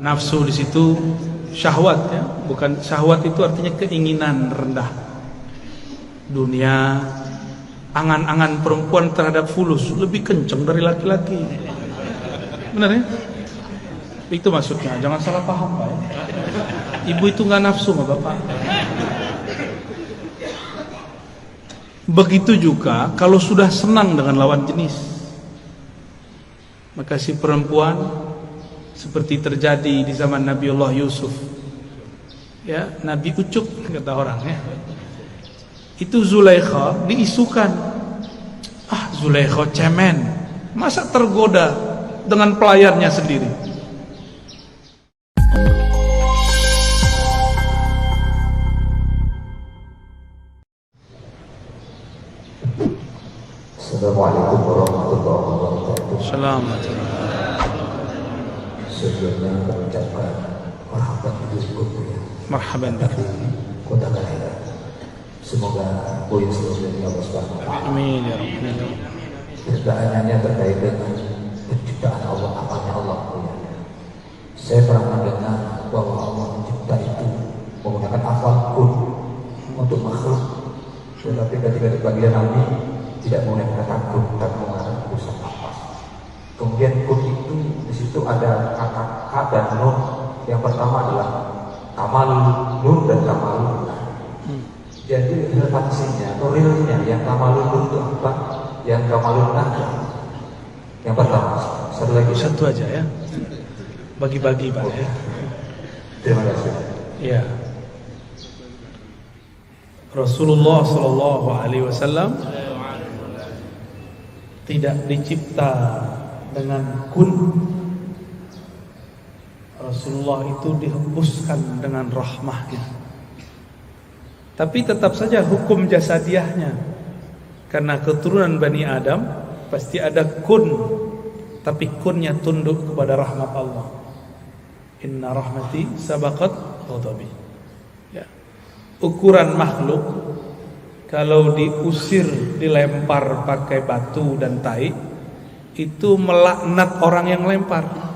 Nafsu di situ syahwat ya, bukan syahwat itu artinya keinginan rendah. Dunia, angan-angan perempuan terhadap fulus lebih kencang dari laki-laki. Benar ya? Itu maksudnya, jangan salah paham Pak ya. Ibu itu nggak nafsu sama bapak. Begitu juga kalau sudah senang dengan lawan jenis, maka si perempuan seperti terjadi di zaman Nabiullah Yusuf. Ya, Nabi ucup kata orang ya. Itu Zulaikha diisukan. Ah, Zulaikha cemen. Masa tergoda dengan pelayannya sendiri? Assalamualaikum warahmatullahi wabarakatuh. Assalamualaikum. Sebelumnya mengucapkan marhaban bidurkum ya. Marhaban bik. Kota kelahiran. Semoga poin seluruhnya Allah Subhanahu wa taala. Amin ya rabbal. Pertanyaannya terkait dengan penciptaan Allah, apanya Allah ya. Saya pernah mendengar bahwa Allah mencipta itu menggunakan afal kun untuk makhluk. Tetapi ketika di bagian Nabi tidak menggunakan kata kun, tapi menggunakan usaha nafas. Kemudian kun itu di situ ada kata k dan nun. Yang pertama adalah kamal nun dan kamal nun. Jadi relevansinya atau realnya yang kamal nun itu apa? Yang kamal nun apa? Yang pertama, satu lagi. Satu aja ya. Bagi-bagi Pak ya. Terima kasih. Ya. Rasulullah sallallahu alaihi wasallam tidak dicipta dengan kun. Rasulullah itu dihembuskan dengan rahmahnya. Tapi tetap saja hukum jasadiahnya, karena keturunan Bani Adam pasti ada kun, tapi kunnya tunduk kepada rahmat Allah. Inna rahmati sabaqat ghadabi. Ya. Ukuran makhluk kalau diusir, dilempar pakai batu dan tai, itu melaknat orang yang lempar.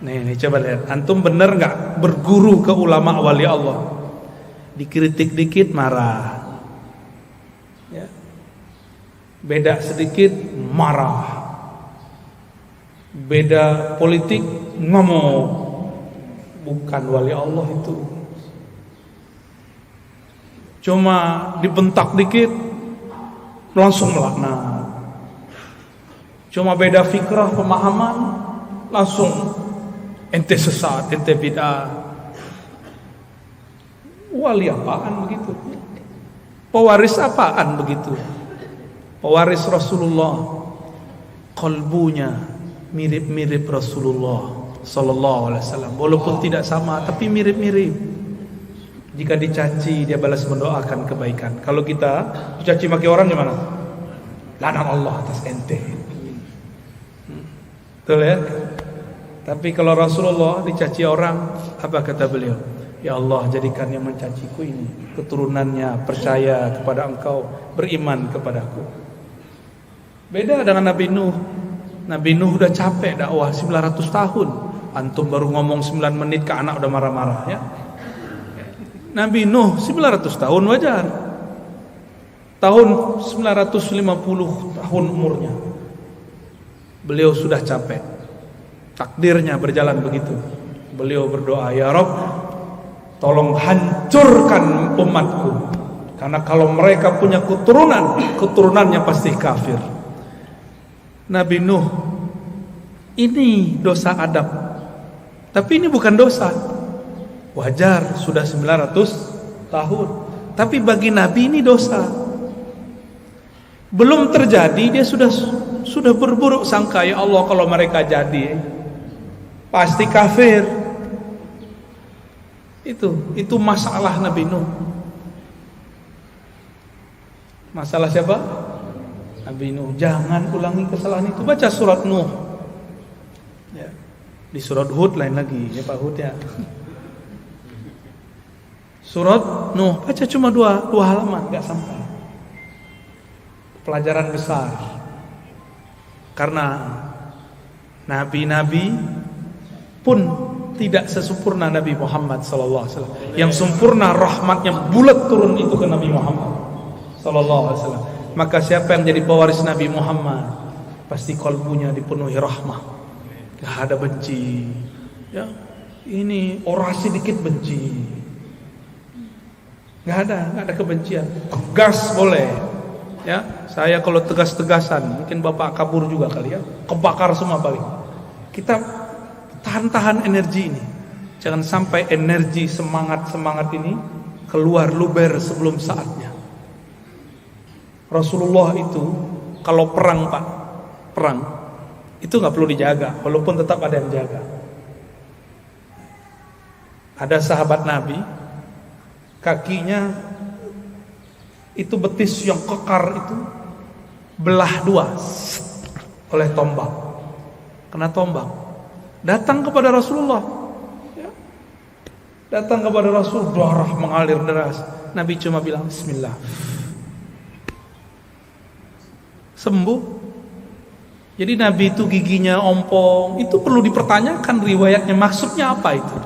Nih coba lihat, antum bener nggak berguru ke ulama wali Allah? Dikritik dikit marah, ya. Beda sedikit marah, beda politik ngomong. Bukan wali Allah itu. Cuma dibentak dikit langsung melaknat. Cuma beda fikrah pemahaman langsung ente sesat, ente bid'ah. Wali apaan begitu? Pewaris apaan begitu? Pewaris Rasulullah, kalbunya mirip-mirip Rasulullah sallallahu alaihi wasallam. Walaupun tidak sama tapi mirip-mirip. Jika dicaci dia balas mendoakan kebaikan. Kalau kita dicaci maki orang gimana? Laknat Allah atas ente. Betul ya? Tapi kalau Rasulullah dicaci orang, apa kata beliau? Ya Allah, jadikan yang mencaciku ini keturunannya percaya kepada Engkau, beriman kepadaku. Beda dengan Nabi Nuh. Nabi Nuh udah capek dakwah 900 tahun. Antum baru ngomong 9 menit ke anak udah marah-marah ya. Nabi Nuh 900 tahun wajar. Tahun 950 tahun umurnya. Beliau sudah capek. Takdirnya berjalan begitu. Beliau berdoa, ya Rabb, tolong hancurkan umatku. Karena kalau mereka punya keturunan, keturunannya pasti kafir. Nabi Nuh, ini dosa adab. Tapi ini bukan dosa. Wajar, sudah 900 tahun. Tapi bagi Nabi ini dosa. Belum terjadi, dia sudah berburuk sangka, ya Allah kalau mereka jadi pasti kafir. Itu masalah Nabi Nuh. Masalah siapa? Nabi Nuh. Jangan ulangi kesalahan itu. Baca surat Nuh ya. Di surat Hud lain lagi ya Pak Hud ya. Surat Nuh, baca cuma dua halaman, gak sampai. Pelajaran besar. Karena nabi-nabi pun tidak sesempurna Nabi Muhammad sallallahu alaihi wasallam. Yang sempurna rahmatnya bulat turun itu ke Nabi Muhammad sallallahu alaihi wasallam. Maka siapa yang jadi pewaris Nabi Muhammad pasti kalbunya dipenuhi rahmah. Enggak ada benci. Ya, ini orasi dikit benci. Enggak ada kebencian. Tegas boleh. Ya, saya kalau tegas-tegasan, mungkin Bapak kabur juga kali ya. Kebakar semua paling. Kita tahan energi ini. Jangan sampai energi semangat ini keluar luber sebelum saatnya. Rasulullah itu kalau perang Pak, perang itu nggak perlu dijaga, walaupun tetap ada yang jaga. Ada sahabat Nabi, kakinya itu betis yang kekar itu belah dua oleh tombak, kena tombak. Datang kepada Rasulullah, ya. Datang kepada Rasul, darah mengalir deras. Nabi cuma bilang Bismillah, sembuh. Jadi Nabi itu giginya ompong, itu perlu dipertanyakan riwayatnya, maksudnya apa itu?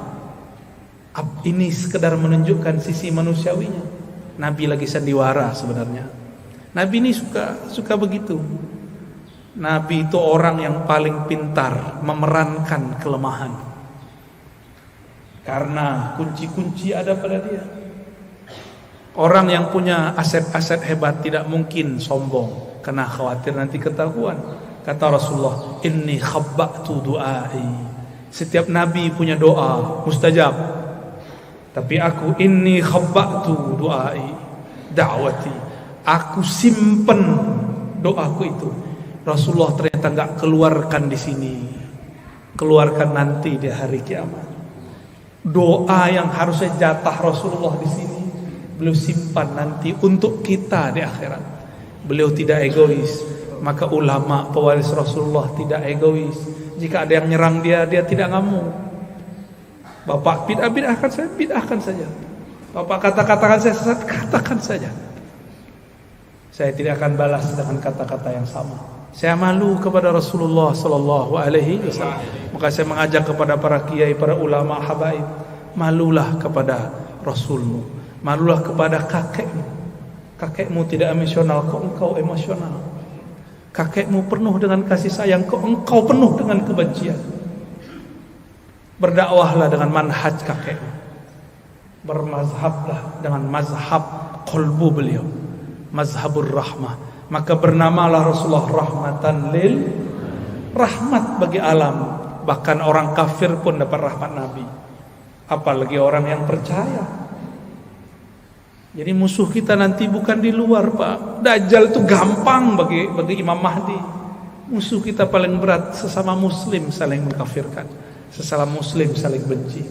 Ini sekedar menunjukkan sisi manusiawinya. Nabi lagi sandiwara sebenarnya. Nabi ini suka begitu. Nabi itu orang yang paling pintar memerankan kelemahan. Karena kunci-kunci ada pada dia. Orang yang punya aset-aset hebat tidak mungkin sombong, karena khawatir nanti ketahuan. Kata Rasulullah, inni khabba'tu du'ai. Setiap nabi punya doa mustajab. Tapi aku inni khabba'tu du'ai, da'wati. Aku simpen doaku itu. Rasulullah ternyata enggak keluarkan di sini, keluarkan nanti di hari kiamat. Doa yang harusnya jatah Rasulullah di sini, beliau simpan nanti untuk kita di akhirat. Beliau tidak egois. Maka ulama pewaris Rasulullah tidak egois. Jika ada yang nyerang dia tidak ngamuk. Bapak bid'ahkan saja. Bapak katakan saya sesat, katakan saja. Saya tidak akan balas dengan kata-kata yang sama. Saya malu kepada Rasulullah sallallahu alaihi wasallam. Maka saya mengajak kepada para kiai, para ulama, habaib, malulah kepada Rasulmu, malulah kepada kakekmu. Kakekmu tidak emosional, kok engkau emosional. Kakekmu penuh dengan kasih sayang, kok engkau penuh dengan kebencian. Berdakwahlah dengan manhaj kakekmu. Bermazhablah dengan mazhab qalbu beliau, mazhabur rahmah. Maka bernamalah Rasulullah rahmatan lil, rahmat bagi alam. Bahkan orang kafir pun dapat rahmat Nabi, apalagi orang yang percaya. Jadi musuh kita nanti bukan di luar Pak. Dajjal itu gampang bagi Imam Mahdi. Musuh kita paling berat sesama muslim saling mengkafirkan, sesama muslim saling benci.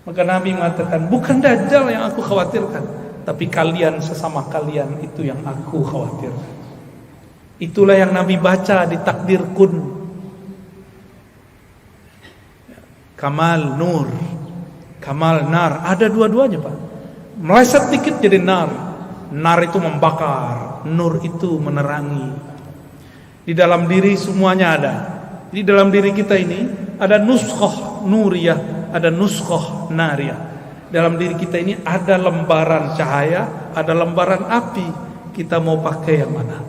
Maka Nabi mengatakan, bukan Dajjal yang aku khawatirkan, tapi kalian sesama kalian itu yang aku khawatir. Itulah yang Nabi baca di takdir kun. Kamal nur, kamal nar, ada dua-duanya Pak. Meleset dikit jadi nar. Nar itu membakar, nur itu menerangi. Di dalam diri semuanya ada. Di dalam diri kita ini ada nuskhah nuriyah, ada nuskhah nariyah. Dalam diri kita ini ada lembaran cahaya, ada lembaran api. Kita mau pakai yang mana?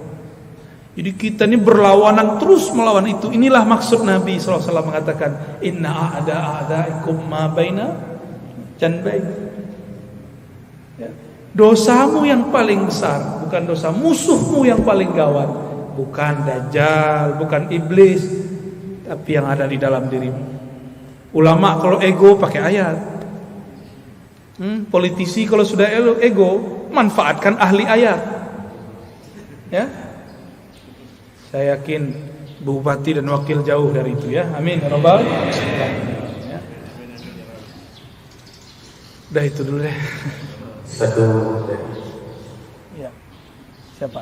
Jadi kita ini berlawanan terus melawan itu. Inilah maksud Nabi SAW mengatakan, Inna a'daikum ma baina janbain. Ya. Dosamu yang paling besar bukan dosa musuhmu yang paling gawat, bukan Dajjal, bukan iblis, tapi yang ada di dalam dirimu. Ulama kalau ego pakai ayat. Politisi kalau sudah ego, manfaatkan ahli ayat. Ya, saya yakin bupati dan wakil jauh dari itu ya. Amin ya rabbal alamin. Ya. Udah itu dulu deh. Satu. Ya. Siapa?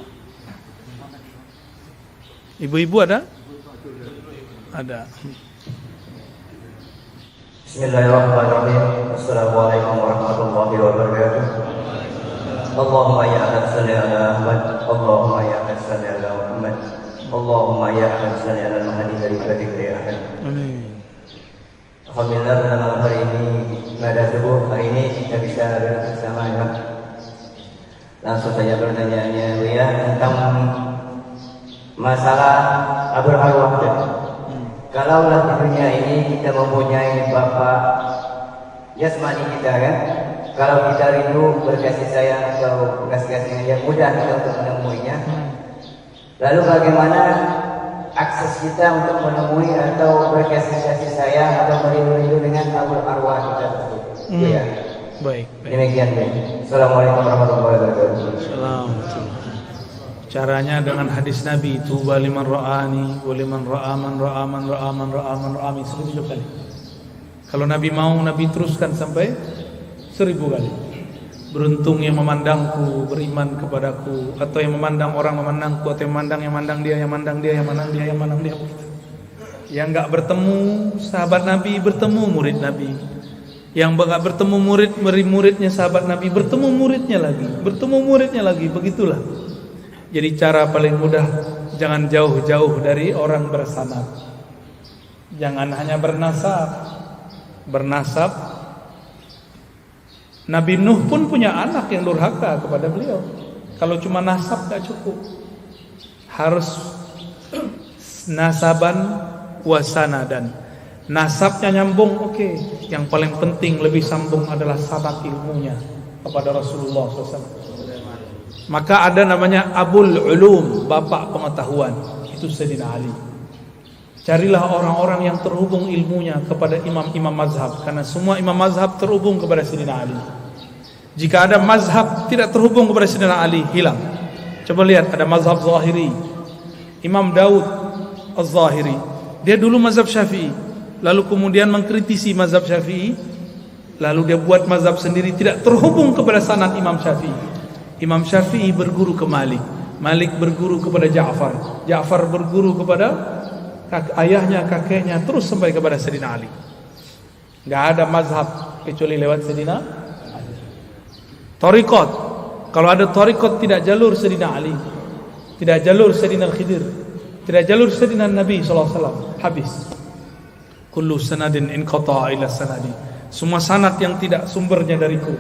Ibu-ibu ada? Ada. Bismillahirrahmanirrahim. Assalamualaikum warahmatullahi wabarakatuh. Allahumma ya Ahad salli ala Ahmad, Allahumma ya Ahad salli ala Muhammad, Allahumma ya Ahad salli ala Mahdi dari Ahad. Amin. Alhamdulillah pada malam hari ini pada subuh hari ini kita bisa bersama ya. Langsung saja pertanyaannya ya tentang masalah abul arwah. Kalaulah di dunia ini kita mempunyai bapak jasmani kita kan, kalau kita rindu berkasih sayang atau kasih-kasih yang mudah kita untuk menemuinya. Lalu bagaimana akses kita untuk menemui atau berkasih sayang atau merindu-rindu dengan abul arwah kita tersebut? Ya. Baik. Demikian. Assalamualaikum warahmatullahi wabarakatuh. Assalamualaikum. Caranya dengan hadis Nabi, tuba liman ra'ani wa liman ra'a man ra'a man ra'a man ra'a man ra'ami 1000 kali. Kalau Nabi mau, Nabi teruskan sampai 1000 kali. Beruntung yang memandangku, beriman kepadaku, atau yang memandang orang memandangku, atau yang memandang dia, yang memandang dia, yang memandang dia, yang memandang dia. Yang enggak bertemu sahabat Nabi, bertemu murid Nabi. Yang enggak bertemu muridnya sahabat Nabi, bertemu muridnya lagi, begitulah. Jadi cara paling mudah, jangan jauh-jauh dari orang bersanad. Jangan hanya bernasab. Nabi Nuh pun punya anak yang durhaka kepada beliau. Kalau cuma nasab gak cukup, harus nasaban wasanadan. Nasabnya nyambung, oke. Yang paling penting lebih sambung adalah sanad ilmunya kepada Rasulullah SAW. Maka ada namanya Abul Ulum, bapak pengetahuan. Itu Sayyidina Ali. Carilah orang-orang yang terhubung ilmunya kepada imam-imam mazhab, karena semua imam mazhab terhubung kepada Sayyidina Ali. Jika ada mazhab tidak terhubung kepada Sayyidina Ali, hilang. Coba lihat, ada mazhab Zahiri. Imam Daud Az-Zahiri, dia dulu mazhab Syafi'i, lalu kemudian mengkritisi mazhab Syafi'i, lalu dia buat mazhab sendiri, tidak terhubung kepada sanad Imam Syafi'i. Imam Syafi'i berguru ke Malik, Malik berguru kepada Ja'far, Ja'far berguru kepada ayahnya, kakeknya, terus sampai kepada Sayyidina Ali. Enggak ada mazhab kecuali lewat Sayyidina Ali. Thariqat, kalau ada thariqat tidak jalur Sayyidina Ali, tidak jalur Sayyidina Khidir, tidak jalur Sayyidina Nabi SAW, habis. Kullu sanadin inqata'a ila sanadi. Semua sanad yang tidak sumbernya dariku,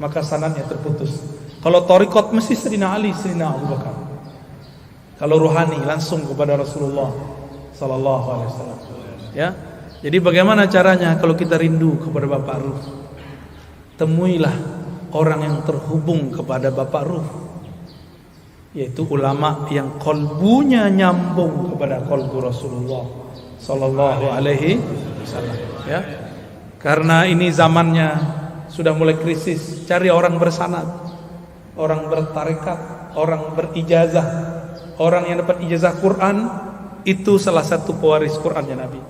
maka sanadnya terputus. Kalau thariqat mesti Sayyidina Ali, Sayyidina Abu Bakar. Kalau ruhani langsung kepada Rasulullah sallallahu alaihi wasallam. Ya. Jadi bagaimana caranya kalau kita rindu kepada Bapak Ruh? Temuilah orang yang terhubung kepada Bapak Ruh, yaitu ulama yang kolbunya nyambung kepada kolbu Rasulullah sallallahu alaihi wasallam, ya. Karena ini zamannya sudah mulai krisis, cari orang bersanad, orang bertarekat, orang berijazah. Orang yang dapat ijazah Quran itu salah satu pewaris Qurannya Nabi.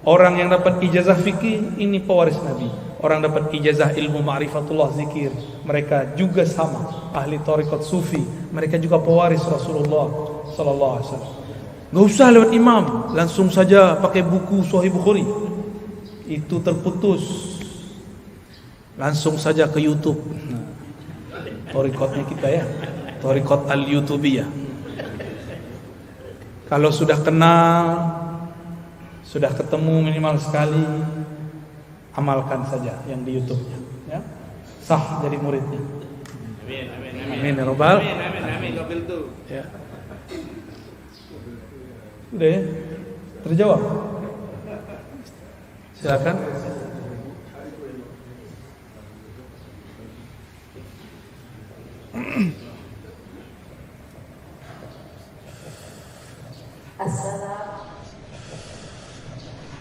Orang yang dapat ijazah fikih ini pewaris Nabi. Orang dapat ijazah ilmu ma'rifatullah zikir, mereka juga sama. Ahli tarekat sufi, mereka juga pewaris Rasulullah sallallahu alaihi wasallam. Enggak usah lewat imam, langsung saja pakai buku Sahih Bukhari. Itu terputus. Langsung saja ke YouTube. Tarekatnya kita ya, tarekat al-YouTubiyah. Kalau sudah kenal, sudah ketemu minimal sekali, amalkan saja yang di YouTube-nya, ya. Sah jadi muridnya. Amin ya Rabbal. Amin. Ya. Udah ya? Terjawab. Silakan.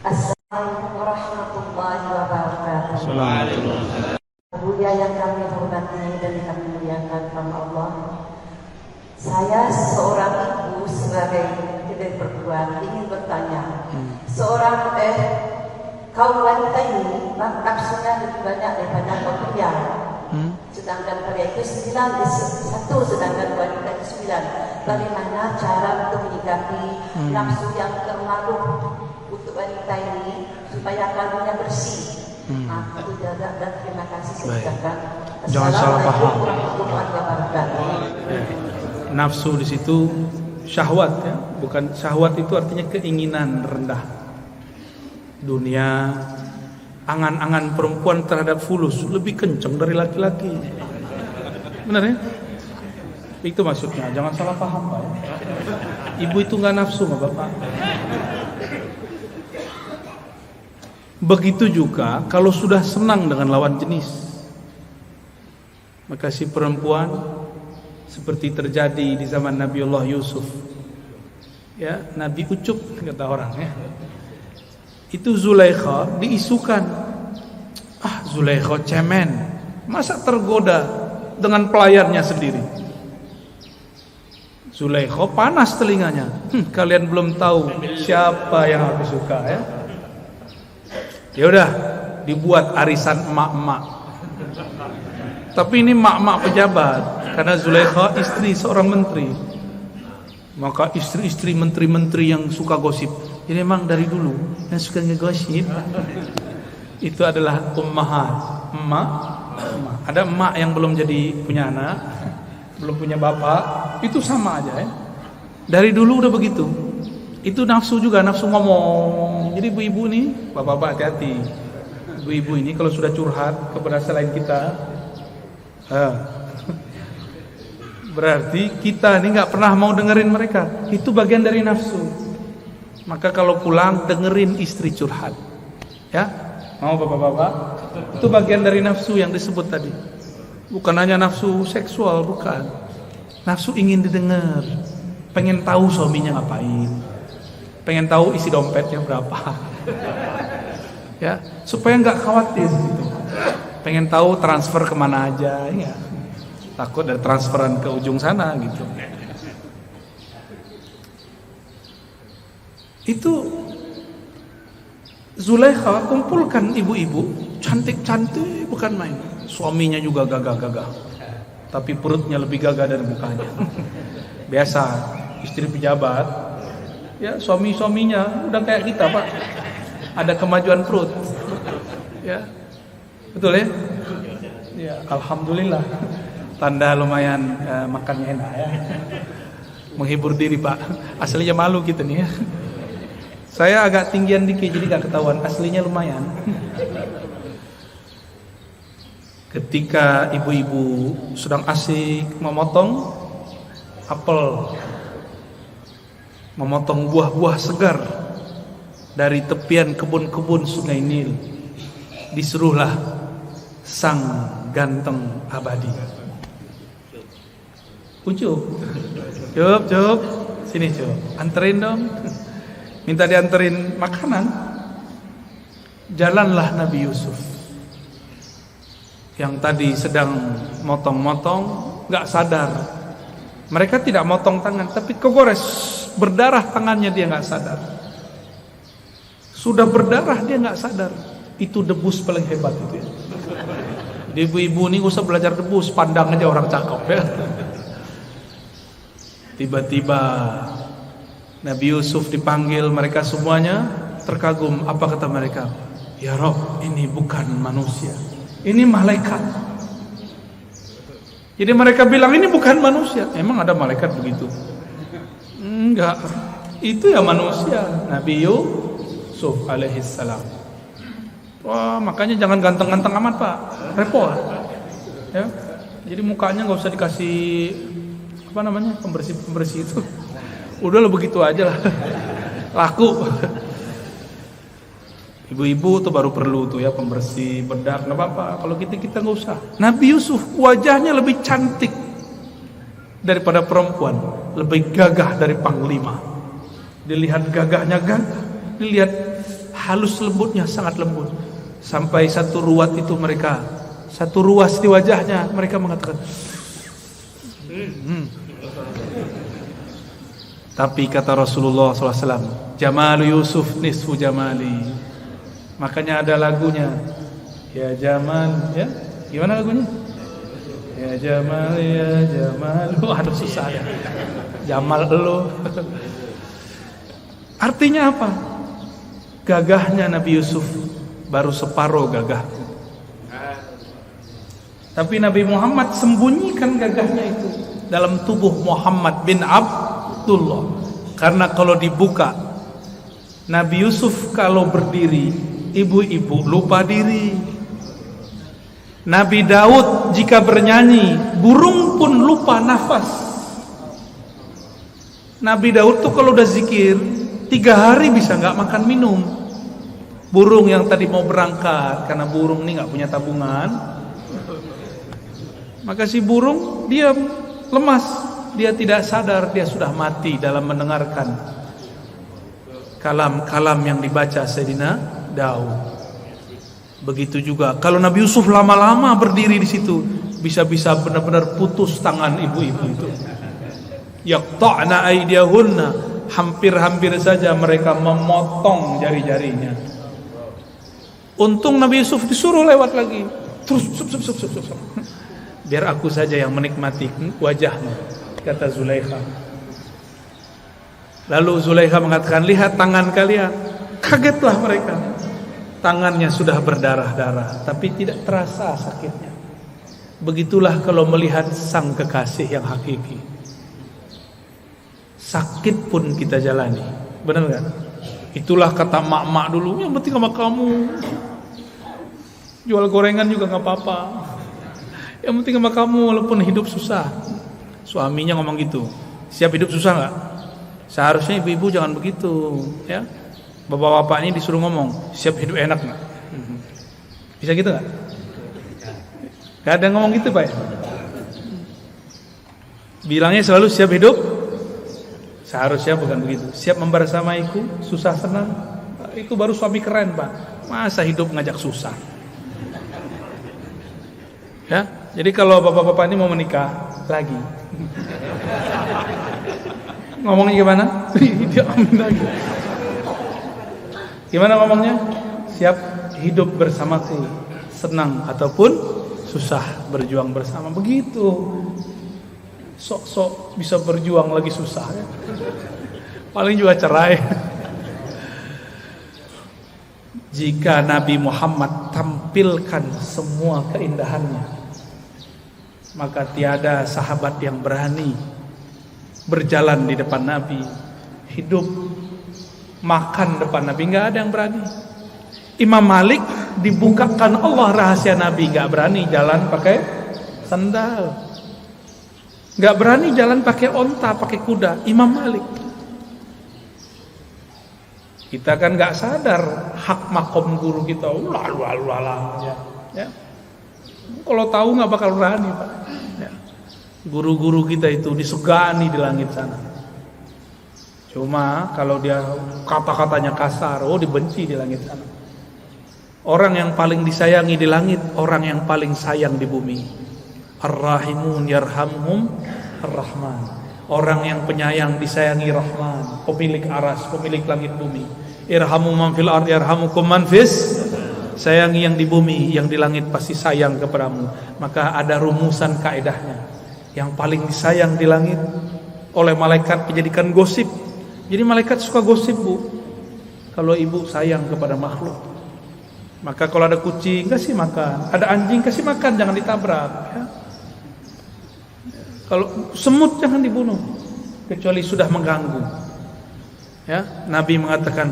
Assalamualaikum warahmatullahi wabarakatuh. Assalamualaikum. Buya yang kami hormati dan kami muliakan nama Allah. Saya seorang ibu sebagai tidak berdua ingin bertanya. Seorang kaum wanita ini nafsunya lebih banyak daripada kaum pria. Sedangkan pria itu 1, sedangkan wanita itu 9. Bagaimana cara untuk menyikapi nafsu yang terlalu untuk wanita ini supaya kalbunya bersih? Aku jaga dan terima kasih sejagat. Jangan salah paham. Warahmatullahi wabarakatuh. Nafsu di situ syahwat, ya, bukan syahwat itu artinya keinginan rendah dunia, angan-angan perempuan terhadap fulus lebih kencang dari laki-laki. Benar ya? Itu maksudnya, jangan salah paham Pak ya. Ibu itu nggak nafsu sama bapak. Begitu juga kalau sudah senang dengan lawan jenis, maka si perempuan seperti terjadi di zaman Nabiullah Yusuf. Ya, Nabi ucup kata orang ya. Itu Zulaikha diisukan. Zulaikha cemen. Masa tergoda dengan pelayannya sendiri? Zulaikha panas telinganya. Kalian belum tahu siapa yang aku suka ya. Ya udah, dibuat arisan emak-emak. Tapi ini emak-emak pejabat, karena Zulaikha istri seorang menteri. Maka istri-istri menteri-menteri yang suka gosip, ini memang dari dulu yang suka ngegosip itu adalah ummahat, emak. Ada emak yang belum jadi punya anak, belum punya bapak, itu sama aja ya. Dari dulu udah begitu. Itu nafsu juga, nafsu ngomong. Jadi ibu-ibu nih, bapak-bapak hati-hati. Ibu-ibu ini kalau sudah curhat kepada selain kita, berarti kita ini nggak pernah mau dengerin mereka. Itu bagian dari nafsu. Maka kalau pulang dengerin istri curhat, ya, mau bapak-bapak? Itu bagian dari nafsu yang disebut tadi. Bukan hanya nafsu seksual, bukan. Nafsu ingin didengar, pengen tahu suaminya ngapain, pengen tahu isi dompetnya berapa, ya, supaya nggak khawatir gitu. Pengen tahu transfer kemana aja, ya. Takut ada transferan ke ujung sana gitu. Itu Zulaikha kumpulkan ibu-ibu cantik-cantik bukan main. Suaminya juga gagah-gagah, tapi perutnya lebih gagah dari mukanya. Biasa istri pejabat, ya suami-suaminya udah kayak kita Pak, ada kemajuan perut, ya betul ya. Ya alhamdulillah. Tanda lumayan makannya enak ya. Menghibur diri Pak. Aslinya malu kita nih ya. Saya agak tinggian dikit jadi gak ketahuan. Aslinya lumayan. Ketika ibu-ibu sedang asik memotong apel, memotong buah-buah segar dari tepian kebun-kebun Sungai Nil, disuruhlah sang ganteng abadi. Ucup, cup, sini cup, anterin dong, minta dianterin makanan. Jalanlah Nabi Yusuf yang tadi sedang motong-motong, nggak sadar. Mereka tidak motong tangan, tapi kegores, berdarah tangannya, dia nggak sadar. Sudah berdarah dia nggak sadar. Itu debus paling hebat itu ya. Ibu-ibu ini usah belajar debus, pandang aja orang cakep ya. Tiba-tiba Nabi Yusuf dipanggil, mereka semuanya terkagum. Apa kata mereka? Ya Rob, ini bukan manusia, ini malaikat. Jadi mereka bilang ini bukan manusia. Emang ada malaikat begitu? Enggak, itu ya manusia, Nabi Yusuf alaihissalam. Wah, makanya jangan ganteng-ganteng amat Pak, repot ya. Jadi mukanya nggak usah dikasih apa namanya, pembersih itu. Udah lo begitu aja lah. Laku. Ibu-ibu tuh baru perlu tuh ya pembersih, bedak, nggak apa-apa. Kalau kita nggak usah. Nabi Yusuf wajahnya lebih cantik daripada perempuan, lebih gagah dari panglima. Dilihat gagahnya gagah, dilihat halus lembutnya sangat lembut. Sampai satu ruas di wajahnya mereka mengatakan, Tapi kata Rasulullah SAW, Jamal Yusuf nisfu jamali. Makanya ada lagunya, ya Jamal, ya gimana lagunya? Ya Jamal, ya Jamal. Aduh susah ya. Jamal lo. Artinya apa? Gagahnya Nabi Yusuf baru separuh gagah. Tapi Nabi Muhammad sembunyikan gagahnya itu dalam tubuh Muhammad bin Abdullah. Karena kalau dibuka, Nabi Yusuf kalau berdiri ibu-ibu lupa diri. Nabi Daud jika bernyanyi, burung pun lupa nafas. Nabi Daud tuh kalau udah zikir 3 hari bisa nggak makan minum. Burung yang tadi mau berangkat, karena burung ini nggak punya tabungan, maka si burung dia lemas, dia tidak sadar dia sudah mati dalam mendengarkan kalam-kalam yang dibaca Sayyidina Daud. Begitu juga kalau Nabi Yusuf lama-lama berdiri di situ, bisa-bisa benar-benar putus tangan ibu-ibu itu. Yaqta'na aydiyahunna, hampir-hampir saja mereka memotong jari-jarinya. Untung Nabi Yusuf disuruh lewat lagi. Terus sup. Biar aku saja yang menikmati wajahmu, kata Zulaikha. Lalu Zulaikha mengatakan, lihat tangan kalian. Kagetlah mereka. Tangannya sudah berdarah-darah, tapi tidak terasa sakitnya. Begitulah kalau melihat sang kekasih yang hakiki. Sakit pun kita jalani. Benar kan? Itulah kata mak-mak dulu, yang penting sama kamu. Jual gorengan juga gak apa-apa, yang penting sama kamu walaupun hidup susah. Suaminya ngomong gitu. Siap hidup susah gak? Seharusnya ibu-ibu jangan begitu, ya. Bapak-bapak ini disuruh ngomong, siap hidup enak gak? Bisa gitu gak? Gak ada ngomong gitu Pak ya? Bilangnya selalu siap hidup. Seharusnya bukan begitu. Siap membersamaiku, susah senang. Itu baru suami keren Pak. Masa hidup ngajak susah? Ya, jadi kalau bapak-bapak ini mau menikah lagi, ngomongnya gimana? Dia amin lagi. Gimana ngomongnya? Siap hidup bersamaku, senang ataupun susah, berjuang bersama. Begitu. Sok-sok bisa berjuang lagi susah ya. Paling juga cerai. Jika Nabi Muhammad tampilkan semua keindahannya, maka tiada sahabat yang berani berjalan di depan Nabi, hidup makan depan Nabi, nggak ada yang berani. Imam Malik dibukakan Allah rahasia Nabi, nggak berani jalan pakai sandal, nggak berani jalan pakai onta, pakai kuda. Imam Malik. Kita kan nggak sadar hak makom guru kita, lalu ya. Kalau tahu nggak bakal berani Pak. Ya. Guru-guru kita itu disegani di langit sana. Cuma kalau dia kata-katanya kasar, dibenci di langit sana. Orang yang paling disayangi di langit, orang yang paling sayang di bumi. Ar-Rahimun yarhamhum Ar-Rahman. Orang yang penyayang disayangi Rahman, pemilik aras, pemilik langit bumi. Irhamu man fil ard yarhamukum man fis. Sayangi yang di bumi, yang di langit pasti sayang kepadamu. Maka ada rumusan kaedahnya. Yang paling disayang di langit oleh malaikat dijadikan gosip. Jadi malaikat suka gosip Bu. Kalau ibu sayang kepada makhluk, maka kalau ada kucing kasih makan, ada anjing kasih makan, jangan ditabrak ya. Kalau semut jangan dibunuh kecuali sudah mengganggu. Ya, Nabi mengatakan,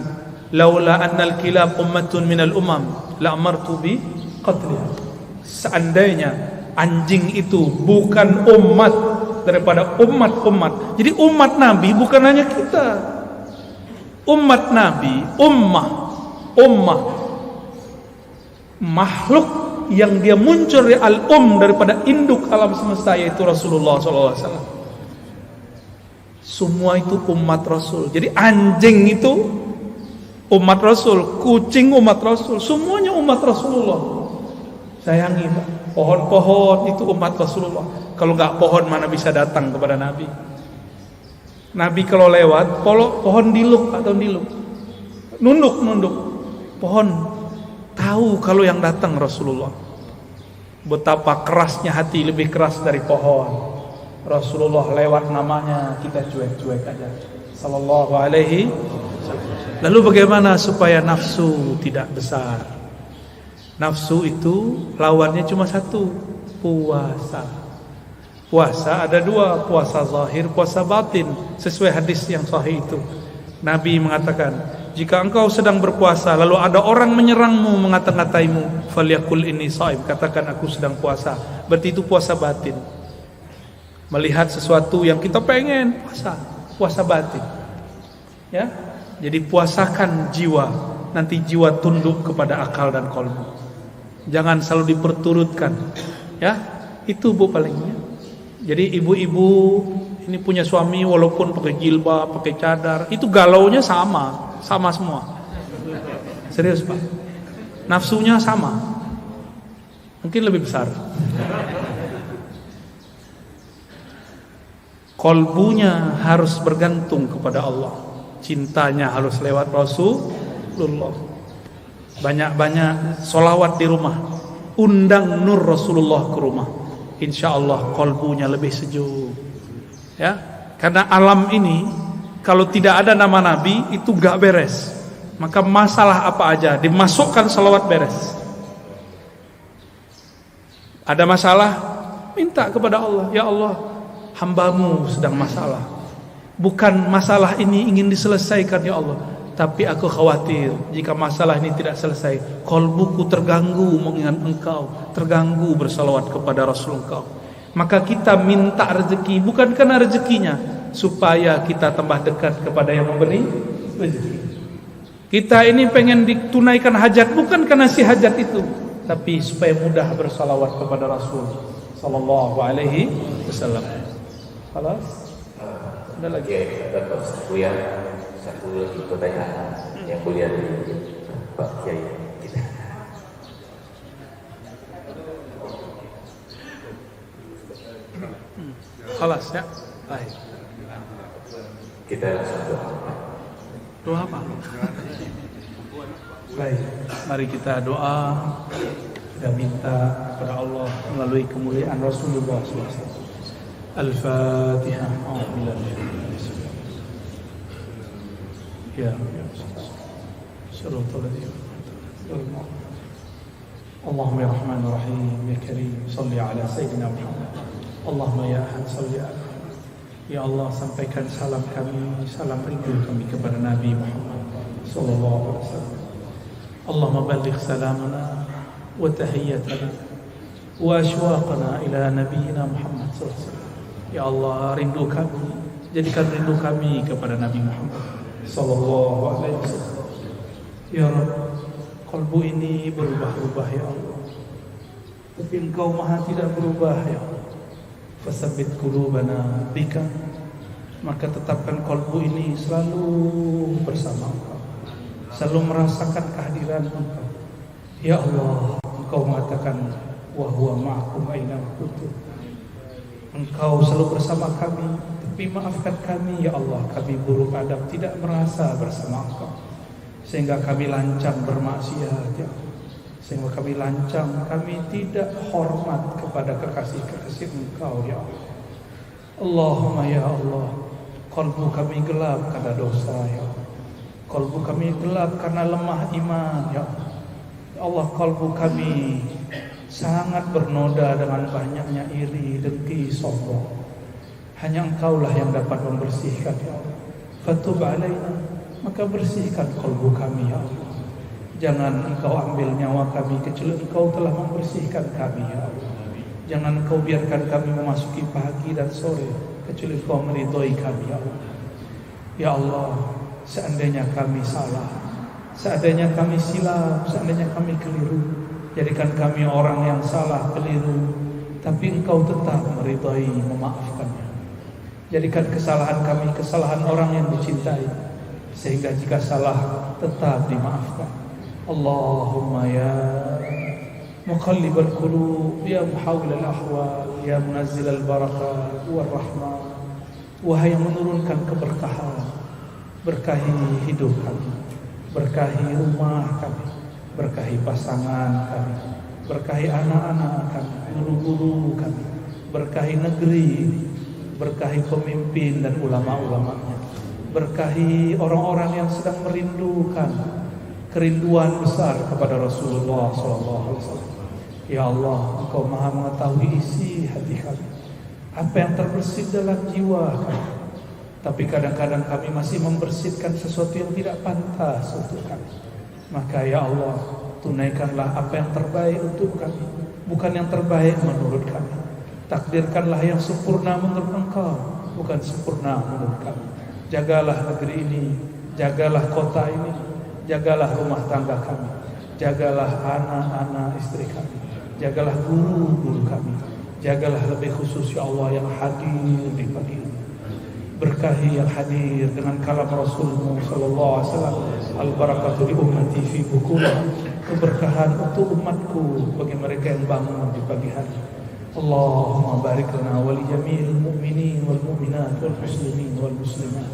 "Laula annal kilab ummatun minal umam, la amartu bi qatliha." Seandainya anjing itu bukan umat daripada umat-umat. Jadi umat Nabi bukan hanya kita. Umat Nabi, ummah makhluk yang dia muncul dari daripada induk alam semesta, yaitu Rasulullah SAW. Semua itu umat Rasul. Jadi anjing itu umat Rasul, kucing umat Rasul, semuanya umat Rasulullah. Sayangi Pak. Pohon-pohon itu umat Rasulullah. Kalau nggak pohon mana bisa datang kepada Nabi? Nabi kalau lewat, pohon diluk atau diluk, nunduk. Pohon tahu kalau yang datang Rasulullah. Betapa kerasnya hati, lebih keras dari pohon. Rasulullah lewat namanya, kita cuek-cuek aja. Sallallahu alaihi. Lalu bagaimana supaya nafsu tidak besar? Nafsu itu lawannya cuma satu, puasa. Puasa ada dua, puasa zahir, puasa batin. Sesuai hadis yang sahih itu, Nabi mengatakan, jika engkau sedang berpuasa lalu ada orang menyerangmu, mengata-ngataimu, falyakul inni shaim, katakan aku sedang puasa. Berarti itu puasa batin. Melihat sesuatu yang kita pengen, puasa batin. Ya. Jadi puasakan jiwa, nanti jiwa tunduk kepada akal dan qalbu. Jangan selalu diperturutkan. Ya, itu Bu palingnya. Jadi ibu-ibu ini punya suami walaupun pakai jilbab, pakai cadar, itu galaunya sama semua. Serius Pak. Nafsunya sama. Mungkin lebih besar. Kolbunya harus bergantung kepada Allah. Cintanya harus lewat Rasulullah. Banyak-banyak solawat di rumah. Undang nur Rasulullah ke rumah. Insya Allah kolbunya lebih sejuk. Ya, karena alam ini kalau tidak ada nama Nabi itu gak beres. Maka masalah apa aja dimasukkan salawat beres. Ada masalah, minta kepada Allah, ya Allah, hambamu sedang masalah. Bukan masalah ini ingin diselesaikan ya Allah, tapi aku khawatir jika masalah ini tidak selesai, qalbuku terganggu mengingat engkau, terganggu bersalawat kepada Rasul engkau. Maka kita minta rezeki bukan karena rezekinya, supaya kita tambah dekat kepada yang memberi rezeki. Kita ini pengen ditunaikan hajat bukan karena si hajat itu, tapi supaya mudah bersalawat kepada Rasul sallallahu alaihi wasallam. Halas? Ada lagi? Satu lagi pertanyaan yang mulia dari Pak Kiai kita. Halas ya? Baik. Kita langsung doa. Doa apa? Baik, mari kita doa. Kita minta kepada Allah melalui kemuliaan Rasulullah SAW. Al-Fatihah. Ya Allahumma ya Rahman Rahim ya Karim salli ala Sayyidina Muhammad. Allahumma ya Ahad salli ala Muhammad. Ya Allah, sampaikan salam kami, salam rindu kami kepada Nabi Muhammad sallallahu alaihi wasallam. Allahumma balligh salamana wa tahiyyatana wa ashwaqana ila nabiyyina Muhammad sallallahu alaihi wasallam. Ya Allah, rindu kami, jadikan rindu kami kepada Nabi Muhammad sallallahu alaihi wasallam. Ya Rabb, kalbu ini berubah-ubah ya Allah, tapi Engkau Maha tidak berubah ya Allah. Fasabbit qulubana bika, maka tetapkan kalbu ini selalu bersama Engkau, selalu merasakan kehadiran Engkau. Ya Allah, Engkau mengatakan wa huwa ma'akum aina kuntum. Engkau selalu bersama kami, tapi maafkan kami ya Allah, kami buruk adab tidak merasa bersama Engkau, sehingga kami lancang bermaksiat ya, sehingga kami lancang, kami tidak hormat kepada kekasih-kekasih Engkau ya Allah. Allahumma ya Allah, kalbu kami gelap karena dosa ya Allah, kalbu kami gelap karena lemah iman ya Allah. Ya Allah, kalbu kami sangat bernoda dengan banyaknya iri, dengki, sombong. Hanya Engkaulah yang dapat membersihkan ya Allah. Fatub alaina, maka bersihkan kalbu kami ya Allah. Jangan Engkau ambil nyawa kami kecuali Engkau telah membersihkan kami ya Allah. Jangan Engkau biarkan kami memasuki pagi dan sore kecuali Engkau meridhoi kami ya Allah. Ya Allah, seandainya kami salah, seandainya kami silap, seandainya kami keliru, jadikan kami orang yang salah, keliru, tapi Engkau tetap meridhai, memaafkannya. Jadikan kesalahan kami kesalahan orang yang dicintai, sehingga jika salah tetap dimaafkan. Allahumma ya muqallibal qulub, ya muhawwilal ahwal, ya munazzilal barakat war rahmah. Wahai yang menurunkan keberkahan, berkahi hidup kami, berkahi rumah kami, berkahi pasangan kami, berkahi anak-anak kami, guru-guru kami, berkahi negeri ini, berkahi pemimpin dan ulama-ulamanya, berkahi orang-orang yang sedang merindukan kerinduan besar kepada Rasulullah SAW. Ya Allah, Engkau Maha mengetahui isi hati kami, apa yang terbersit dalam jiwa kami. Tapi kadang-kadang kami masih membersihkan sesuatu yang tidak pantas untuk kami. Maka ya Allah, tunaikanlah apa yang terbaik untuk kami, bukan yang terbaik menurut kami. Takdirkanlah yang sempurna menurut Engkau, bukan sempurna menurut kami. Jagalah negeri ini, jagalah kota ini, jagalah rumah tangga kami, jagalah anak-anak istri kami, jagalah guru-guru kami, jagalah lebih khusus ya Allah yang hadir di pagi ini. Berkahi yang hadir dengan kalam Rasulullah sallallahu alaihi wasallam, al-barakatu li ummati fi bukura, keberkahan untuk umatku bagi mereka yang bangun di pagi hari. Allahumma barik lana wa li jami'il mu'minin wal mu'minat wal muslimin wal muslimat.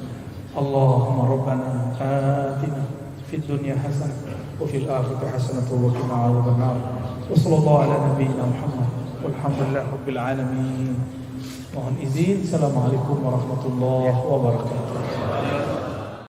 Allahumma rabbana atina fid dunya hasanah wa fil akhirati hasanah wa qina adzabannar. Wa sallallahu ala nabiyyina Muhammad walhamdulillahi rabbil alamin. Mohon izin. Assalamualaikum warahmatullahi wabarakatuh.